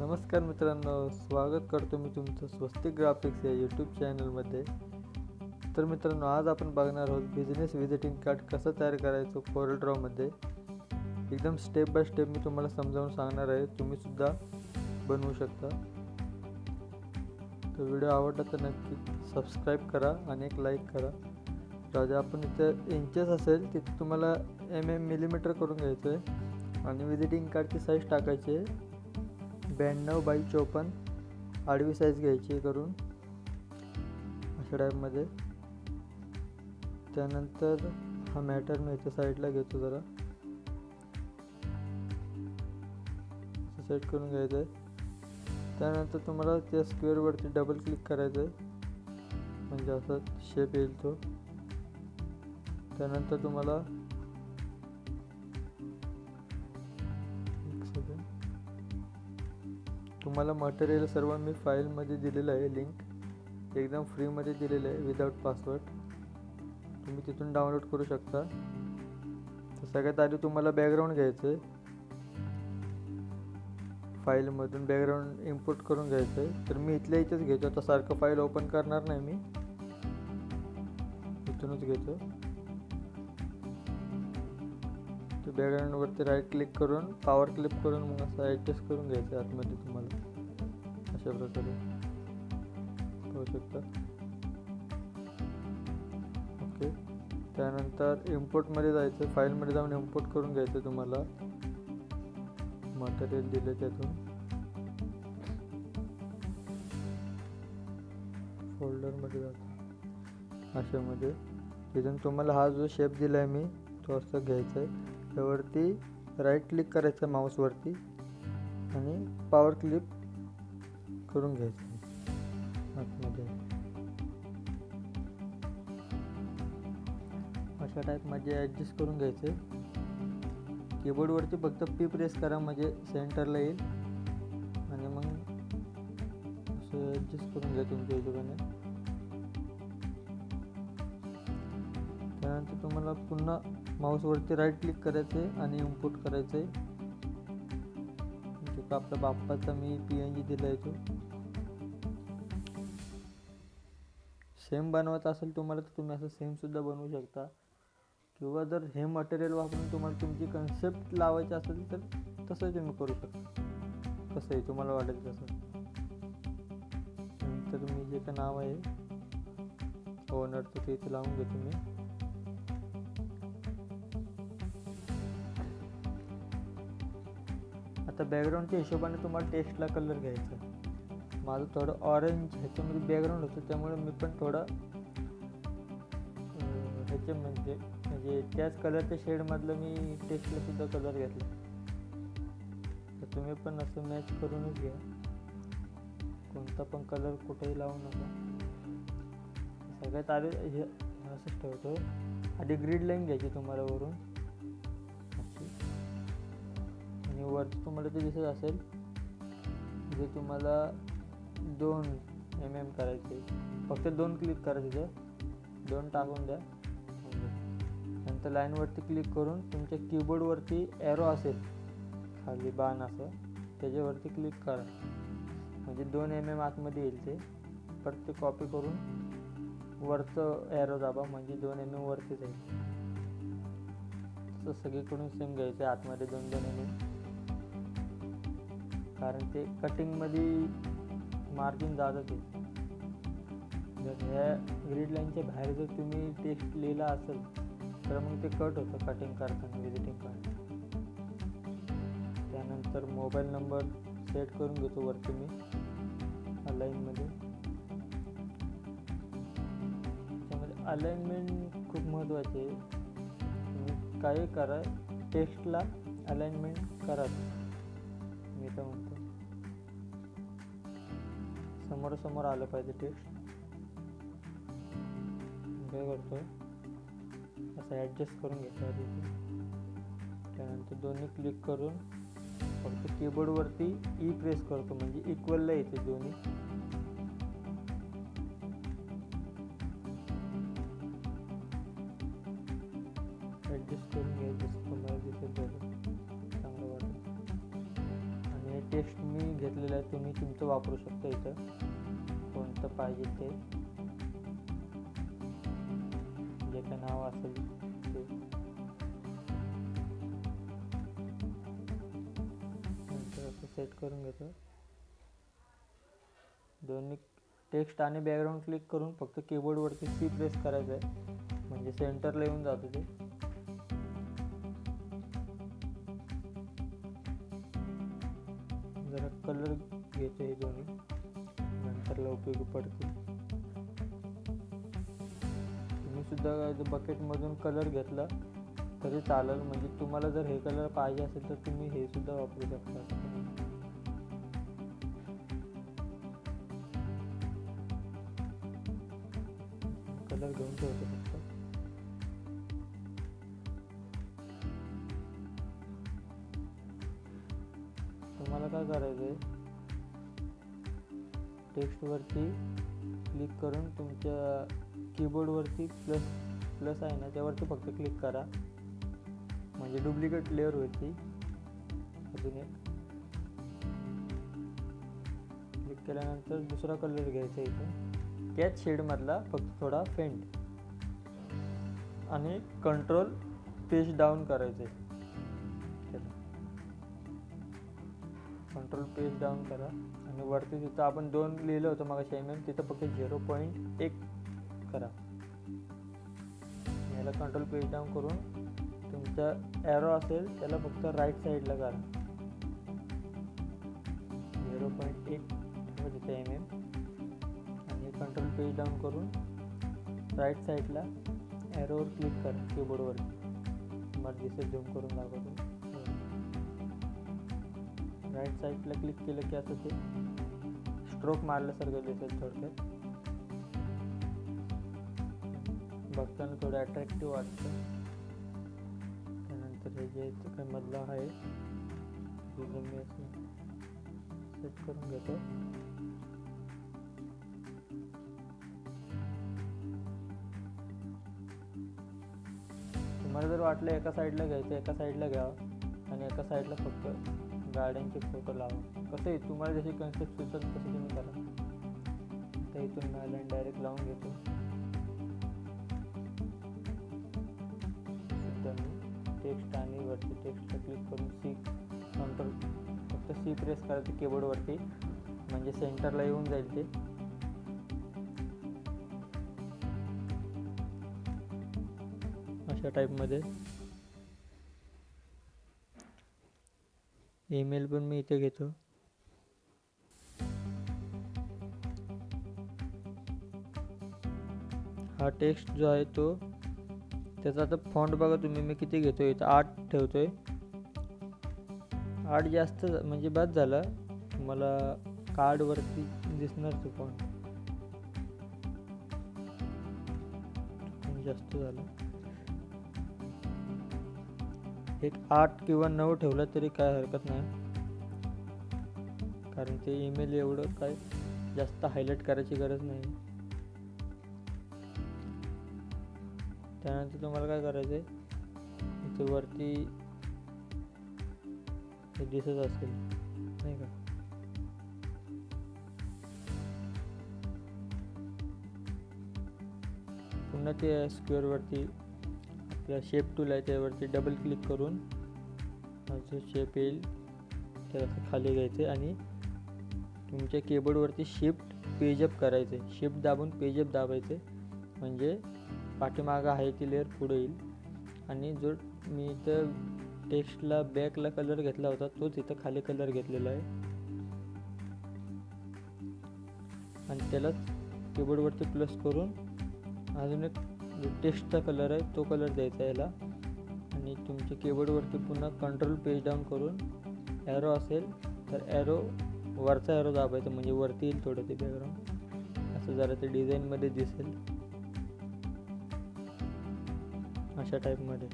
नमस्कार मित्रांनो, स्वागत करतो मी तुमचं स्वस्तिक ग्राफिक्स या यूट्यूब चॅनलमध्ये. तर मित्रांनो, आज आपण बघणार आहोत बिझनेस व्हिजिटिंग कार्ड कसं तयार करायचं CorelDRAWमध्ये. एकदम स्टेप बाय स्टेप मी तुम्हाला समजावून सांगणार आहे. तुम्हीसुद्धा बनवू शकता. तर व्हिडिओ आवडला तर नक्की सबस्क्राईब करा आणि एक लाईक करा. राजा आपण इथं इंचेस असेल तिथे तुम्हाला मिलीमीटर करून घ्यायचं आहे आणि व्हिजिटिंग कार्डची साईज टाकायची आहे 92x54 आडवी साईज घ्यायची करून अशा टाईपमध्ये. त्यानंतर हा मॅटर मी इथे साईडला घेतो, जरा सेट करून घ्यायचं आहे. त्यानंतर तुम्हाला त्या स्क्वेअरवरती डबल क्लिक करायचं आहे, म्हणजे असा शेप येईल तो. त्यानंतर तुम्हाला मटेरियल सर्व मी फाईलमध्ये दिलेलं आहे, लिंक एकदम फ्रीमध्ये दिलेलं आहे विदाउट पासवर्ड. तुम्ही तिथून डाउनलोड करू शकता. तर सगळ्यात आधी तुम्हाला बॅकग्राऊंड घ्यायचं आहे, फाईलमधून बॅकग्राऊंड इम्पोर्ट करून घ्यायचं आहे. तर मी इथेच घेतो, आता सारखं फाईल ओपन करणार नाही, मी इथूनच घेतो. तर बॅकग्राऊंडवरती राईट क्लिक करून पॉवर क्लिक करून मग असं ॲडजस्ट करून घ्यायचं आहे आतमध्ये. तुम्हाला अशा प्रकारे पाहू शकता. ओके, त्यानंतर इम्पोर्टमध्ये जायचं, फाईलमध्ये जाऊन इम्पोर्ट करून घ्यायचं. तुम्हाला मटेरियल दिलं त्यातून फोल्डरमध्ये जातो अशामध्ये. तिथून तुम्हाला हा जो शेप दिला आहे मी तो असं घ्यायचा आहे. त्यावरती राईट क्लिक करायचं माऊसवरती आणि पॉवर क्लिक करून घ्यायचं आतमध्ये. अशा टाईपमध्ये ॲडजस्ट करून घ्यायचं. कीबोर्डवरती फक्त P प्रेस करा म्हणजे सेंटरला येईल आणि मग असं ॲडजस्ट करून घ्या तुमच्या हिशोबाने. त्यानंतर तुम्हाला पुन्हा माऊसवरती राईट क्लिक करायचं आहे आणि इम्पोर्ट करायचं आहे. तो आपल्या बाप्पाचा मी PNG दिला आहे तो. सेम बनवायचं असेल तुम्हाला तर तुम्ही असं सेमसुद्धा बनवू शकता, किंवा जर हे मटेरियल वापरून तुम्हाला तुमची कन्सेप्ट लावायची असेल तर तसंही तुम्ही करू शकता, कसंही तुम्हाला वाटेल तसं. नंतर मी जे का नाव आहे ओनरचं ते इथे लावून घेतो मी. आता बॅकग्राऊंडच्या हिशोबाने तुम्हाला टेक्स्टला कलर घ्यायचा. माझं थोडं ऑरेंज ह्याच्यामध्ये बॅकग्राऊंड होतं, त्यामुळे मी पण थोडं ह्याच्यामध्ये म्हणजे त्याच कलरच्या शेडमधलं मी टेक्स्टला सुद्धा कलर घेतला. तर तुम्ही पण असं मॅच करूनच घ्या, कोणता पण कलर कुठेही लावू नका. सगळ्यात आधी हे असंच ठेवतो. आधी ग्रीड लाईन घ्यायची तुम्हाला वरून अशी, आणि वरती तुम्हाला ते दिसत असेल जे तुम्हाला 2 mm करायचे. फक्त 2 क्लिक करा, तिथं 2 टाकून द्या. नंतर लाईनवरती क्लिक करून तुमच्या कीबोर्डवरती ॲरो असेल खाली बाण असं, त्याच्यावरती क्लिक करा म्हणजे 2 mm आतमध्ये येईल ते. परत ते कॉपी करून वरचं ॲरो दाबा म्हणजे 2 mm वरती जाईल. तसं सगळीकडून सेम घ्यायचं आहे आतमध्ये 2-2 mm, कारण ते कटिंगमध्ये मार्जिन जातं ते. जर ह्या ग्रीड लाईनच्या बाहेर जर तुम्ही टेक्स्ट लिहिला असेल तर मग ते कट होतं कटिंग करताना व्हिजिटिंग कार्ड. त्यानंतर मोबाईल नंबर सेट करून घेतो वरती मी अलाइनमध्ये. त्याच्यामध्ये अलाइनमेंट खूप महत्त्वाची आहे. तुम्ही काही करा, टेक्स्टला अलाइनमेंट करा. मी तर म्हणतो समोरासमोर आलं पाहिजे टेक्स्ट. काय करतो असं ॲडजस्ट करून घेतो आधी. त्यानंतर दोन्ही क्लिक करून फक्त कीबोर्डवरती E प्रेस करतो म्हणजे इक्वलला येते दोन्ही. ॲडजस्ट करून घ्यायचं तुम्हाला दिसेल चांगलं वाटेल. आणि टेक्स्ट मी घेतलेलं आहे, तुम्ही तुमचं वापरू शकता इथं कोणतं पाहिजे ते, जे काय नाव असेल ते. नंतर असं सेट करून घेतो. दोन्ही टेक्स्ट आणि बॅकग्राऊंड क्लिक करून फक्त कीबोर्डवरती सी प्रेस करायचं आहे, म्हणजे सेंटरला येऊन जातं ते. जरा कलर घेतो हे दोन्ही, नंतरला उपयोगी पडतील. तुम्ही सुद्धा बकेटमधून कलर घेतला तरी चालेल, म्हणजे तुम्हाला जर हे कलर पाहिजे असेल तर तुम्ही हे सुद्धा वापरू शकता. कलर घेऊन ठेवतो फक्त. तुम्हाला काय करायचं आहे, टेक्स्टवरती क्लिक करून तुमच्या कीबोर्डवरती प्लस आहे ना त्यावरती फक्त क्लिक करा, म्हणजे डुप्लिकेट लेअर होईल ती. अजून एक क्लिक केल्यानंतर दुसरा कलर घ्यायचा इथं, त्याच शेडमधला फक्त थोडा फेंट, आणि कंट्रोल पेज डाऊन करायचं आहे. कंट्रोल पेज डाऊन करा आणि वरती तिथं आपण 2 लिहिलं होतं मग तिथं फक्त 0.1 करा. याला कंट्रोल पेज डाऊन करून तुमचा ॲरो असेल त्याला फक्त राईट साईडला करा, 0.1 तिथे आणि कंट्रोल पेज डाऊन करून राईट साईडला ॲरोवर क्लिक करा कीबोर्डवर. तुम्हाला दिसेल, झूम करून दाखवतो. राईट साईडला क्लिक केलं की असं ते स्ट्रोक मारल्यासारखं दिसेल थोडक्यात. बघताना थोडं अट्रॅक्टिव्ह वाटतं. त्यानंतर हे जे काही मधलं आहे ते मी असं सेट करून घेतो. तुम्हाला जर वाटलं एका साईडला घ्यायचं एका साईडला घ्यावं आणि एका साईडला फक्त गाड्यांचे फोटो लावा, कसं आहे तुम्हाला जशी कन्सेप्ट सुचत तसं तुम्ही करा. तर इथून मी लाईन डायरेक्ट लावून घेतो. टेक्स्ट आणि वरती टेक्स्टला क्लिक करून सी कंट्रोल फक्त सी प्रेस करायचं कीबोर्डवरती, म्हणजे सेंटरला येऊन जाईल ते. अशा टाईपमध्ये. ईमेल पण मी इथे घेतो. हा टेक्स्ट जो आहे तो त्याचा आता फॉन्ट बघा तुम्ही, मी किती घेतोय इथं 8 ठेवतोय. 8 जास्त म्हणजे बाद झाला, तुम्हाला कार्डवरती दिसणार तो फॉन्ट जास्त झाला. एक 8 किंवा 9 ठेवला तरी काय हरकत नाही, कारण ते ईमेल एवढं काय जास्त हायलाइट करायची गरज नाही. त्यानंतर तुम्हाला काय करायचं आहे, इथे वरती हे दिसत असेल नाही का, पुन्हा ते स्क्वेअरवरती आपला शेप टूल आहे त्यावरती डबल क्लिक करून जो शेप येईल त्याला खाली घ्यायचे आणि तुमच्या कीबोर्डवरती शिफ्ट पेजअप करायचे. शिफ्ट दाबून पेजअप दाबायचे, म्हणजे पाठीमागं आहे ती लेअर पुढे येईल. आणि जो मी इथं टेक्स्टला बॅकला कलर घेतला होता तोच इथं खाली कलर घेतलेला आहे, आणि त्यालाच कीबोर्डवरती प्लस करून अजून एक जो टेक्स्टचा कलर आहे तो कलर द्यायचा याला. आणि तुमच्या कीबोर्डवरती पुन्हा कंट्रोल पेज डाऊन करून ॲरो असेल तर ॲरो वरचा ॲरो दाबायचा, म्हणजे वरती येईल थोडं ते बॅकग्राऊंड, असं जरा ते डिझाईनमध्ये दिसेल अशा टाईपमध्ये.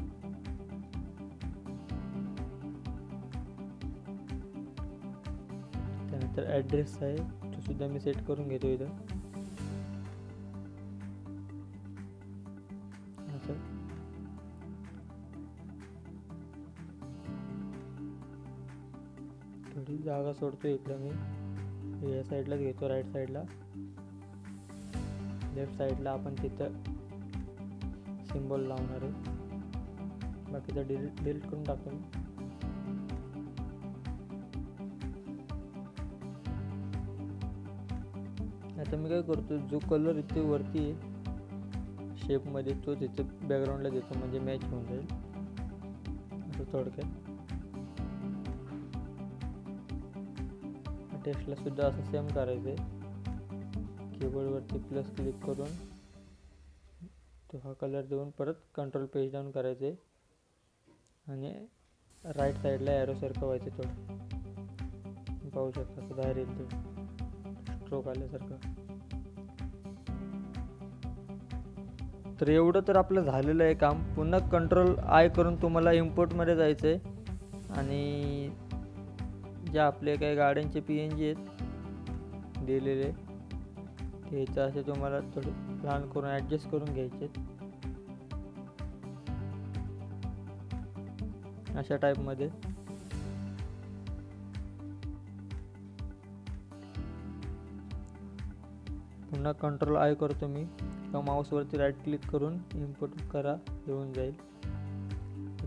त्यानंतर ॲड्रेस आहे तो सुद्धा मी सेट करून घेतो इथं. थोडी जागा धागा सोडतो इकडं मी या साईडलाच घेतो, राईट साईडला. लेफ्ट साईडला आपण तिथं सिम्बॉल लावणार आहे. बाकीचं डिलीट करून टाकतो मी. आता मी काय करतो, जो कलर इथे वरती आहे शेपमध्ये तोच इथे बॅकग्राऊंडला देतो, म्हणजे मॅच होऊन जाईल. असं थोडक्यात टेक्स्टला सुद्धा असं सेम करायचं आहे. कीबोर्डवरती प्लस क्लिक करून तो हा कलर देऊन परत कंट्रोल पेज डाऊन करायचं आहे आणि राईट साईडला ॲरोसारखं व्हायचं थोडं. पाहू शकता असं बाहेर येईल ते स्ट्रोक आल्यासारखं. तर एवढं तर आपलं झालेलं आहे काम. पुन्हा कंट्रोल आय करून तुम्हाला इम्पोर्टमध्ये जायचं आहे आणि ज्या आपले काही गाड्यांचे PNG आहेत दिलेले त्याचं असे तुम्हाला थोडे लहान करून ॲडजस्ट करून घ्यायचे अशा टाईपमध्ये. पुन्हा कंट्रोल आय करतो मी, किंवा माऊसवरती राईट क्लिक करून इम्पोर्ट करा, येऊन जाईल.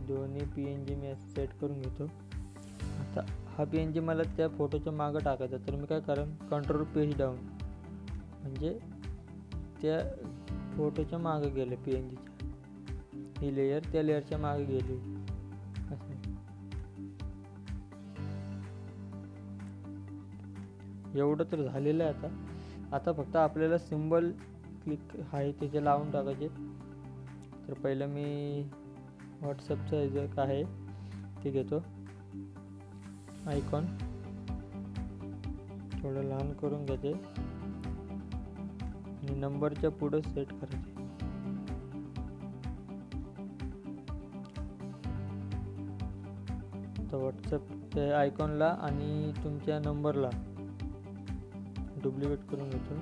दोन्ही PNG मी सेट करून घेतो. आता हा PNG मला त्या फोटोच्या मागं टाकायचा, तर मी काय करेन, कंट्रोल पेज डाऊन, म्हणजे त्या फोटोच्या मागं गेले PNGच्या, ही लेयर त्या लेयरच्या मागे गेली असं. एवढं तर झालेलं आहे. आता फक्त आपल्याला सिम्बॉल क्लिक आहे त्याचे लावून टाकायचे. तर पहिलं मी व्हॉट्सअपचं जे काय आहे ते घेतो, आयकॉन थोडं लहान करून घ्यायचे आणि नंबरच्या पुढे सेट करायचे. तर व्हॉट्सअप त्या आयकॉनला आणि तुमच्या नंबरला डुप्लिकेट करून घेतो.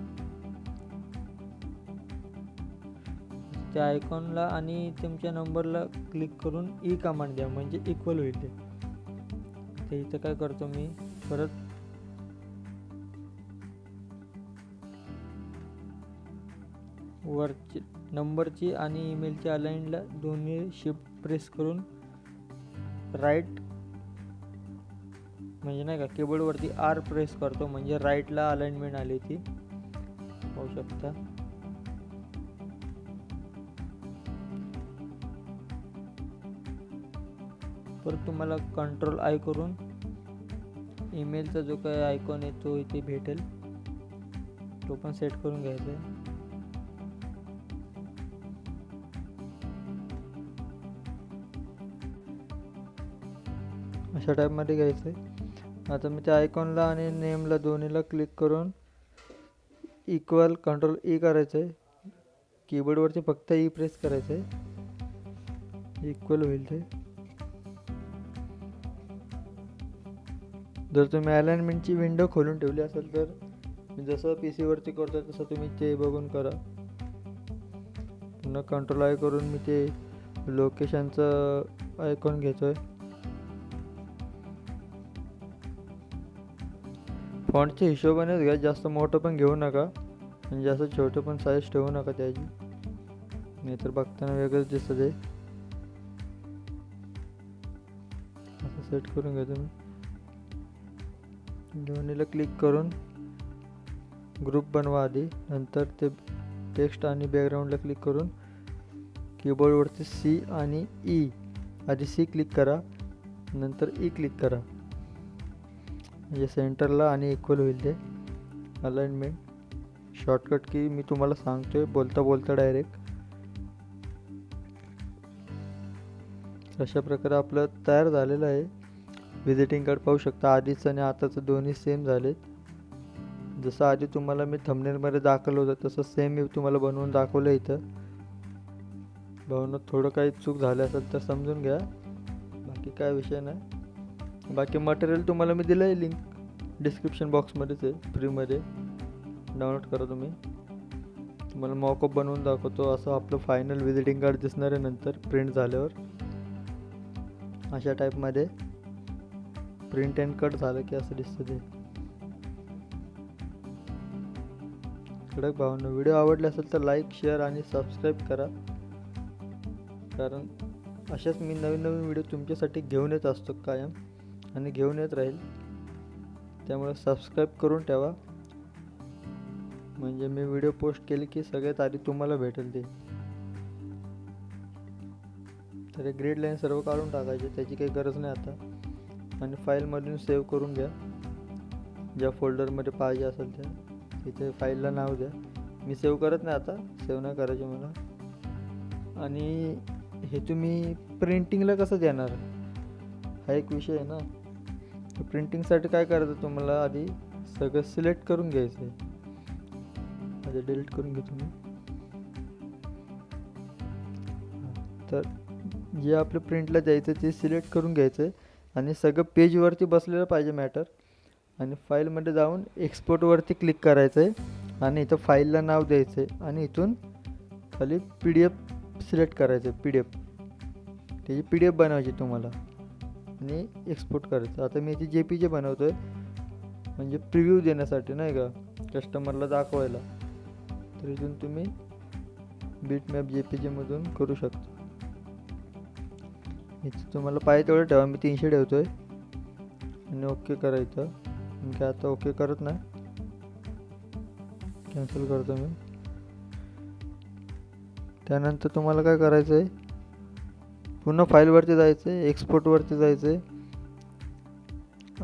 त्या आयकॉनला आणि तुमच्या नंबरला क्लिक करून ई कमांड द्या, म्हणजे इक्वल होईल ते. इथं काय करतो मी, परत वरची नंबरची आणि ईमेलच्या अलाइनला दोन्ही शिफ्ट प्रेस करून राईट, म्हणजे नाही का कीबोर्डवरती R प्रेस करतो, म्हणजे राईटला अलाइनमेंट आली ती पाहू शकता. परत तुम्हाला कंट्रोल आय करून ईमेलचा जो काही आयकॉन आहे तो इथे भेटेल, तो पण सेट करून घ्यायचा आहे. अशा टाईपमध्ये घ्यायचं आहे. आता मी त्या आयकॉनला आणि नेमला दोन्हीला क्लिक करून इक्वल कंट्रोल ई करायचं आहे. कीबोर्डवरती फक्त ई प्रेस करायचं आहे, इक्वल होईल ते. जर तुम्ही अलाइनमेंटची विंडो खोलून ठेवली असेल तर जसं PC वरती करतो तसं तुम्ही ते बघून करा. पुन्हा कंट्रोल आय करून मी ते लोकेशनचं आयकॉन घेतोय. फॉन्टच्या हिशोबानेच घ्या, जास्त मोठं पण घेऊ नका आणि जास्त छोटं पण साईज ठेवू नका त्याची, नाहीतर बघताना वेगळंच दिसतं ते. असं सेट करून घ्या तुम्ही. दोन्हीला क्लिक करून ग्रुप बनवा आधी, नंतर ते टेक्स्ट आणि बॅकग्राऊंडला क्लिक करून कीबोर्डवरती C आणि E, आधी C क्लिक करा नंतर E क्लिक करा, म्हणजे सेंटरला आणि इक्वल होईल ते अलाइनमेंट. शॉर्टकट की मी तुम्हाला सांगतोय बोलता बोलता डायरेक्ट. अशा प्रकारे आपलं तयार झालेलं आहे व्हिजिटिंग कार्ड. पाहू शकता आधीचं आणि आताचं दोन्ही सेम झालेत. जसं आधी तुम्हाला मी थंबनेलमध्ये दाखवलं होतं तसं सेम मी तुम्हाला बनवून दाखवलं. इथं बनवण्यात थोडं काही चूक झाली असेल तर समजून घ्या, बाकी काय विषय नाही. बाकी मटेरियल तुम्हाला मी दिलं आहे, लिंक डिस्क्रिप्शन बॉक्समध्येच आहे, फ्रीमध्ये डाउनलोड करा तुम्ही. तुम्हाला मॉकअप बनवून दाखवतो. असं आपलं फायनल व्हिजिटिंग कार्ड दिसणार आहे नंतर प्रिंट झाल्यावर, अशा टाईपमध्ये. प्रिंट अँड कट झालं की असं दिसतं ते. कडक भावांनो, व्हिडिओ आवडला असेल तर लाईक, शेअर आणि सबस्क्राईब करा, कारण अशाच मी नवीन नवीन व्हिडिओ तुमच्यासाठी घेऊन येत असतो कायम आणि घेऊन येत राहील. त्यामुळे सबस्क्राईब करून ठेवा, म्हणजे मी व्हिडिओ पोस्ट केले की सगळ्यात आधी तुम्हाला भेटेल ते. तर हे ग्रीड लाईन सर्व काढून टाकायचे, त्याची काही गरज नाही आता. आणि फाईलमधून सेव्ह करून घ्या, ज्या फोल्डरमध्ये पाहिजे असेल त्या. इथे फाईलला नाव द्या. मी सेव्ह करत नाही आता, सेव्ह नाही करायचे मला. आणि हे तुम्ही प्रिंटिंगला कसं देणार हा एक विषय आहे ना. प्रिंटिंगसाठी काय करायचं, तुम्हाला आधी सगळं सिलेक्ट करून घ्यायचं आहे. आधी डिलीट करून घेतो मी. तर जे आपलं प्रिंटला द्यायचं ते सिलेक्ट करून घ्यायचं आहे आणि सगळं पेजवरती बसलेलं पाहिजे मॅटर. आणि फाईलमध्ये जाऊन एक्सपोर्टवरती क्लिक करायचं आहे आणि इथं फाईलला नाव द्यायचं आहे आणि इथून खाली PDF सिलेक्ट करायचं आहे. त्याची PDF बनवायची तुम्हाला आणि एक्सपोर्ट करायचं. आता मी याची JPG बनवतो आहे, म्हणजे प्रिव्ह्यू देण्यासाठी नाही का, कस्टमरला दाखवायला. तर इथून तुम्ही बिटमॅप JPGमधून करू शकता. इथं तुम्हाला पाहिजे तेवढं ठेवा, मी 300 ठेवतो आहे आणि ओके करायचं. मी काय आता ओके करत नाही, कॅन्सल करतो मी. त्यानंतर तुम्हाला काय करायचं आहे, पुन्हा फाईलवरती जायचं आहे, एक्सपोर्टवरती जायचं आहे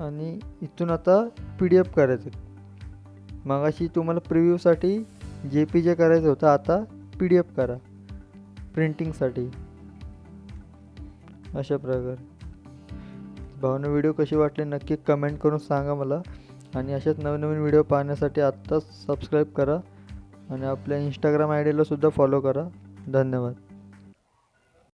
आणि इथून आता PDF करायचं. मगाशी तुम्हाला प्रिव्ह्यूसाठी JPG करायचं होतं, आता PDF करा प्रिंटिंगसाठी. अशा प्रकारे. भावना, व्हिडिओ कशी वाटले नक्की कमेंट करून सांगा मला. आणि अशाच नवनवीन व्हिडिओ पाहण्यासाठी आत्ताच सबस्क्राईब करा आणि आपल्या इंस्टाग्राम ID ला सुद्धा फॉलो करा. धन्यवाद.